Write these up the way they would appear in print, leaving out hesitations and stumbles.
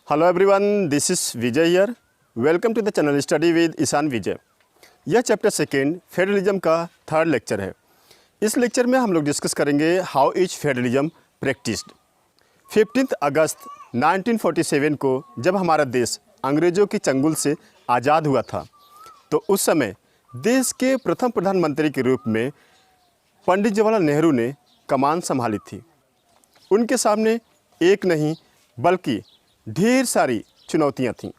Hello everyone, this is Vijay here. Welcome to the channel study with Ishan Vijay. यह chapter second federalism का third lecture है। इस lecture में हम लोग डिस्कस करेंगे हाउ इज फेडरलिज्म प्रैक्टिस्ड। 15 अगस्त 1947 को जब हमारा देश अंग्रेज़ों के चंगुल से आज़ाद हुआ था, तो उस समय देश के प्रथम प्रधानमंत्री के रूप में पंडित जवाहरलाल नेहरू ने कमान संभाली थी। उनके सामने एक नहीं बल्कि ढेर सारी चुनौतियां थीं।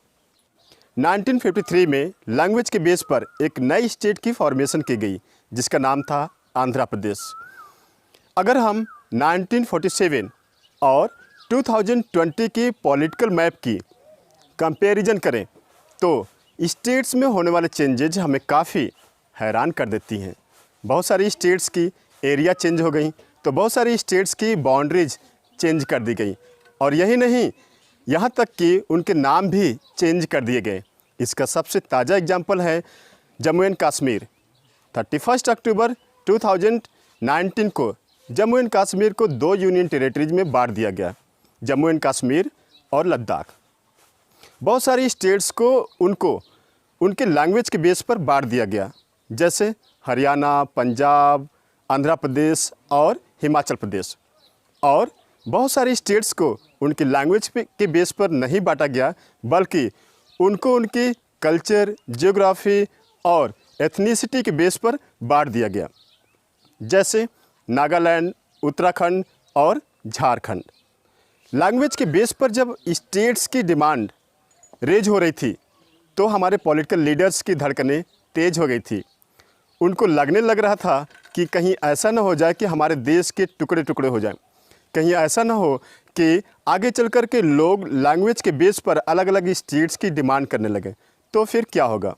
1953 में लैंग्वेज के बेस पर एक नई स्टेट की फॉर्मेशन की गई जिसका नाम था आंध्र प्रदेश। अगर हम 1947 और 2020 की पॉलिटिकल मैप की कंपैरिजन करें तो स्टेट्स में होने वाले चेंजेज हमें काफ़ी हैरान कर देती हैं। बहुत सारी स्टेट्स की एरिया चेंज हो गई, तो बहुत सारी स्टेट्स की बाउंड्रीज चेंज कर दी गई, और यही नहीं, यहाँ तक कि उनके नाम भी चेंज कर दिए गए। इसका सबसे ताज़ा एग्जाम्पल है जम्मू एंड कश्मीर। 31 अक्टूबर 2019 को जम्मू एंड कश्मीर को 2 यूनियन टेरेटरीज में बांट दिया गया, जम्मू एंड कश्मीर और लद्दाख। बहुत सारी स्टेट्स को उनके लैंग्वेज के बेस पर बांट दिया गया, जैसे हरियाणा, पंजाब, आंध्र प्रदेश और हिमाचल प्रदेश। और बहुत सारी स्टेट्स को उनकी लैंग्वेज के बेस पर नहीं बांटा गया, बल्कि उनको उनकी कल्चर, ज्योग्राफी और एथनिसिटी के बेस पर बांट दिया गया, जैसे नागालैंड, उत्तराखंड और झारखंड। लैंग्वेज के बेस पर जब स्टेट्स की डिमांड रेज हो रही थी, तो हमारे पॉलिटिकल लीडर्स की धड़कनें तेज हो गई थी। उनको लगने लग रहा था कि कहीं ऐसा ना हो जाए कि हमारे देश के टुकड़े टुकड़े हो जाएं, कहीं ऐसा ना हो कि आगे चल कर के लोग लैंग्वेज के बेस पर अलग अलग स्टेट्स की डिमांड करने लगे, तो फिर क्या होगा।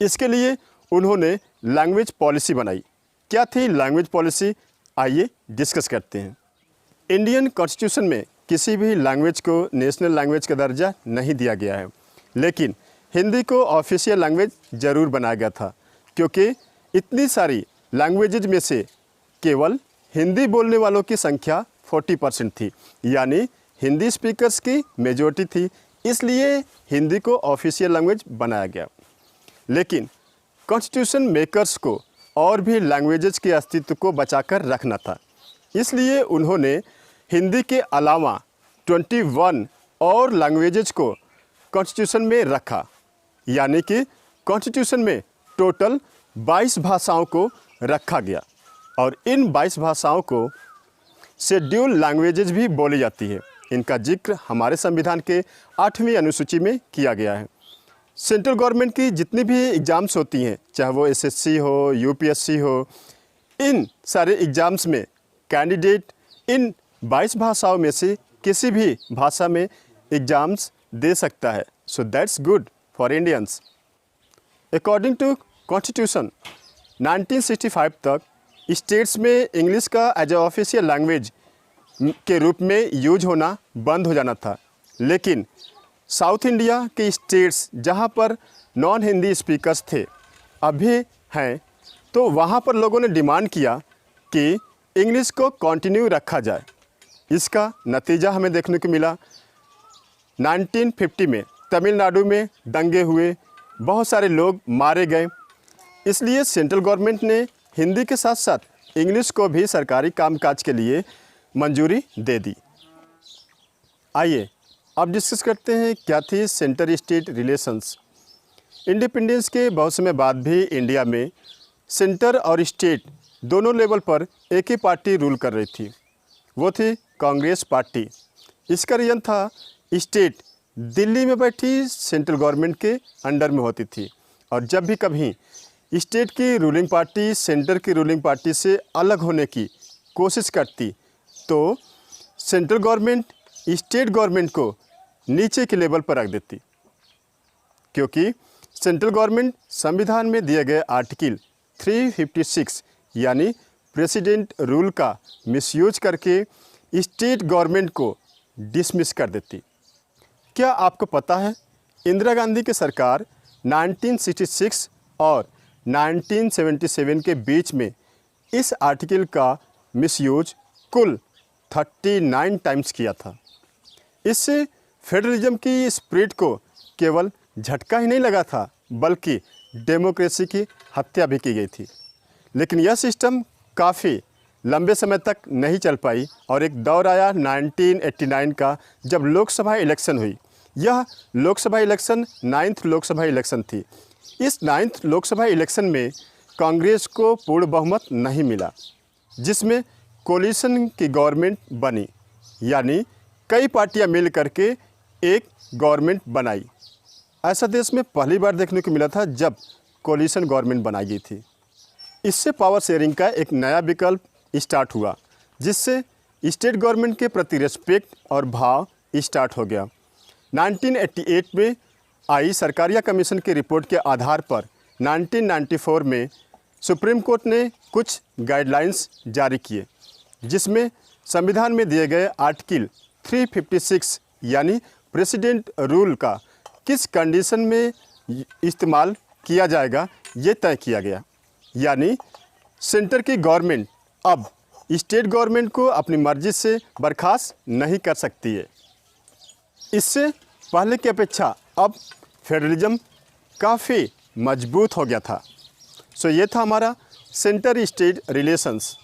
इसके लिए उन्होंने लैंग्वेज पॉलिसी बनाई। क्या थी लैंग्वेज पॉलिसी, आइए डिस्कस करते हैं। इंडियन कॉन्स्टिट्यूशन में किसी भी लैंग्वेज को नेशनल लैंग्वेज का दर्जा नहीं दिया गया है, लेकिन हिंदी को ऑफिशियल लैंग्वेज ज़रूर बनाया गया था, क्योंकि इतनी सारी लैंग्वेजेज में से केवल हिंदी बोलने वालों की संख्या 40% थी, यानी हिंदी स्पीकर्स की मेजॉरिटी थी, इसलिए हिंदी को ऑफिशियल लैंग्वेज बनाया गया। लेकिन कॉन्स्टिट्यूशन मेकर्स को और भी लैंग्वेजेस के अस्तित्व को बचाकर रखना था, इसलिए उन्होंने हिंदी के अलावा 21 और लैंग्वेजेस को कॉन्स्टिट्यूशन में रखा, यानी कि कॉन्स्टिट्यूशन में टोटल 22 भाषाओं को रखा गया, और इन 22 भाषाओं को शेड्यूल लैंग्वेजेस भी बोली जाती है। इनका जिक्र हमारे संविधान के 8वीं अनुसूची में किया गया है। सेंट्रल गवर्नमेंट की जितनी भी एग्ज़ाम्स होती हैं, चाहे वो एसएससी हो, यूपीएससी हो, इन सारे एग्ज़ाम्स में कैंडिडेट इन 22 भाषाओं में से किसी भी भाषा में एग्ज़ाम्स दे सकता है। So that's good for Indians. According to constitution 1965 तक स्टेट्स में इंग्लिश का एज ए ऑफिशियल लैंग्वेज के रूप में यूज होना बंद हो जाना था, लेकिन साउथ इंडिया के स्टेट्स जहां पर नॉन हिंदी स्पीकर्स थे, अभी हैं, तो वहां पर लोगों ने डिमांड किया कि इंग्लिश को कंटिन्यू रखा जाए। इसका नतीजा हमें देखने को मिला। 1950 में तमिलनाडु में दंगे हुए, बहुत सारे लोग मारे गए, इसलिए सेंट्रल गवर्नमेंट ने हिंदी के साथ साथ इंग्लिश को भी सरकारी कामकाज के लिए मंजूरी दे दी। आइए अब डिस्कस करते हैं क्या थी सेंटर स्टेट रिलेशंस। इंडिपेंडेंस के बहुत समय बाद भी इंडिया में सेंटर और स्टेट दोनों लेवल पर एक ही पार्टी रूल कर रही थी, वो थी कांग्रेस पार्टी। इसका रीज़न था स्टेट दिल्ली में बैठी सेंट्रल गवर्नमेंट के अंडर में होती थी, और जब भी कभी स्टेट की रूलिंग पार्टी सेंटर की रूलिंग पार्टी से अलग होने की कोशिश करती, तो सेंट्रल गवर्नमेंट स्टेट गवर्नमेंट को नीचे के लेवल पर रख देती, क्योंकि सेंट्रल गवर्नमेंट संविधान में दिए गए आर्टिकल 356 यानी प्रेसिडेंट रूल का मिसयूज करके स्टेट गवर्नमेंट को डिसमिस कर देती। क्या आपको पता है इंदिरा गांधी की सरकार 1966 और 1977 के बीच में इस आर्टिकल का मिसयूज कुल 39 टाइम्स किया था। इससे फेडरलिज्म की स्पिरिट को केवल झटका ही नहीं लगा था, बल्कि डेमोक्रेसी की हत्या भी की गई थी। लेकिन यह सिस्टम काफ़ी लंबे समय तक नहीं चल पाई और एक दौर आया 1989 का, जब लोकसभा इलेक्शन हुई। यह Lok Sabha election 9th Lok Sabha election थी। इस 9th लोकसभा इलेक्शन में कांग्रेस को पूर्ण बहुमत नहीं मिला, जिसमें कोलिशन की गवर्नमेंट बनी, यानी कई पार्टियां मिल करके एक गवर्नमेंट बनाई। ऐसा देश में पहली बार देखने को मिला था जब कोलिशन गवर्नमेंट बनाई गई थी। इससे पावर शेयरिंग का एक नया विकल्प स्टार्ट हुआ, जिससे स्टेट गवर्नमेंट के प्रति रिस्पेक्ट और भाव स्टार्ट हो गया। 1988 में आई सरकारिया कमीशन की रिपोर्ट के आधार पर 1994 में सुप्रीम कोर्ट ने कुछ गाइडलाइंस जारी किए, जिसमें संविधान में दिए गए आर्टिकल 356 यानी प्रेसिडेंट रूल का किस कंडीशन में इस्तेमाल किया जाएगा ये तय किया गया। यानी सेंटर की गवर्नमेंट अब स्टेट गवर्नमेंट को अपनी मर्जी से बर्खास्त नहीं कर सकती है। इससे पहले की अपेक्षा अब फेडरलिज्म काफ़ी मजबूत हो गया था। सो ये था हमारा सेंटर स्टेट रिलेशंस।